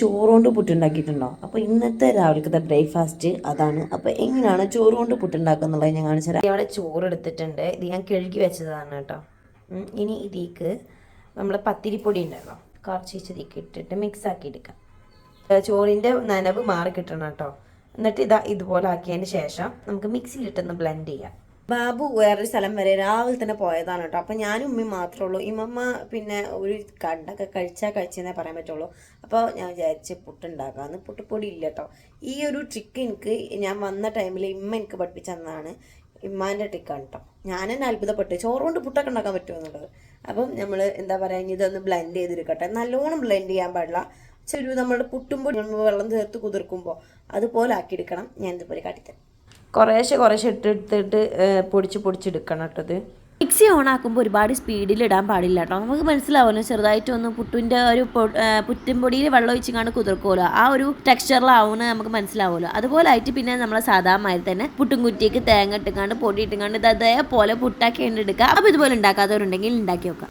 ചോറ് കൊണ്ട് പുട്ടുണ്ടാക്കിയിട്ടുണ്ടോ? അപ്പോൾ ഇന്നത്തെ രാവിലത്തെ ബ്രേക്ക്ഫാസ്റ്റ് അതാണ്. അപ്പോൾ എങ്ങനെയാണ് ചോറ് കൊണ്ട് പുട്ടുണ്ടാക്കുക എന്നുള്ളത് ഞാൻ കാണിച്ചു തരാം. ഇവിടെ ചോറ് എടുത്തിട്ടുണ്ട്. ഇത് ഞാൻ കഴുകി വെച്ചതാണ് കേട്ടോ. ഇനി ഇതിലേക്ക് നമ്മൾ പത്തിരിപ്പൊടി ഉണ്ടല്ലോ, കുറച്ച് ഇതിലേക്ക് ഇട്ടിട്ട് മിക്സ് ആക്കി എടുക്കാം. ചോറിൻ്റെ നനവ് മാറി കിട്ടണം കേട്ടോ. എന്നിട്ട് ഇതുപോലെ ആക്കിയതിന് ശേഷം നമുക്ക് മിക്സിയിലിട്ടൊന്ന് ബ്ലെൻഡ് ചെയ്യാം. ബാബു വേറൊരു സ്ഥലം വരെ രാവിലെ തന്നെ പോയതാണ് കേട്ടോ. അപ്പം ഞാനും ഉമ്മയും മാത്രമേ ഉള്ളൂ. ഇമ്മമ്മ പിന്നെ ഒരു കണ്ടൊക്കെ കഴിച്ചെന്നേ പറയാൻ പറ്റുള്ളൂ. അപ്പോൾ ഞാൻ വിചാരിച്ച് പുട്ടുണ്ടാക്കാമെന്ന്. പുട്ടുപ്പൊടി ഇല്ല കേട്ടോ. ഈ ഒരു ട്രിക്ക് എനിക്ക് ഞാൻ വന്ന ടൈമിൽ ഇമ്മ എനിക്ക് പഠിപ്പിച്ചു തന്നതാണ്. ഇമ്മാൻ്റെ ട്രിക്കാണ് കേട്ടോ. ഞാൻ തന്നെ അത്ഭുതപ്പെട്ടു, ചോറ് കൊണ്ട് പുട്ടൊക്കെ ഉണ്ടാക്കാൻ പറ്റുമെന്നുള്ളത്. അപ്പം നമ്മൾ എന്താ പറയുക, ഇതൊന്ന് ബ്ലെൻഡ് ചെയ്തെടുക്കട്ടെ. നല്ലോണം ബ്ലെൻഡ് ചെയ്യാൻ പാടില്ല. ചെറു നമ്മുടെ പുട്ടുമ്പോൾ വെള്ളം ചേർത്ത് കുതിർക്കുമ്പോൾ അതുപോലെ ആക്കിയെടുക്കണം. ഞാൻ ഇതുപോലെ കാട്ടിത്തരാം. കുറേശ്ശെ ഇട്ടെടുത്തിട്ട് പൊടിച്ചെടുക്കണം കേട്ടോ. ഇത് മിക്സി ഓൺ ആക്കുമ്പോൾ ഒരുപാട് സ്പീഡിൽ ഇടാൻ പാടില്ല കേട്ടോ. നമുക്ക് മനസ്സിലാവുമല്ലോ, ചെറുതായിട്ടൊന്ന് പുട്ടിൻ്റെ ഒരു പുറ്റുംപൊടിയിൽ വെള്ളം ഒഴിച്ചിങ്ങാണ്ട് കുതിർക്കുമല്ലോ, ആ ഒരു ടെക്സ്ചറിലാവുമെന്ന് നമുക്ക് മനസ്സിലാവുമല്ലോ. അതുപോലെ ആയിട്ട് പിന്നെ നമ്മൾ സാധാരണ തന്നെ പുട്ടും കുറ്റിക്ക് തേങ്ങ ഇട്ടുകാണ്ട് പൊടി ഇട്ടുകാണ്ട് അതേപോലെ പുട്ടാക്കി എടുക്കുക. അപ്പോൾ ഇതുപോലെ ഉണ്ടാക്കാത്തവരുണ്ടെങ്കിൽ ഉണ്ടാക്കി വെക്കാം.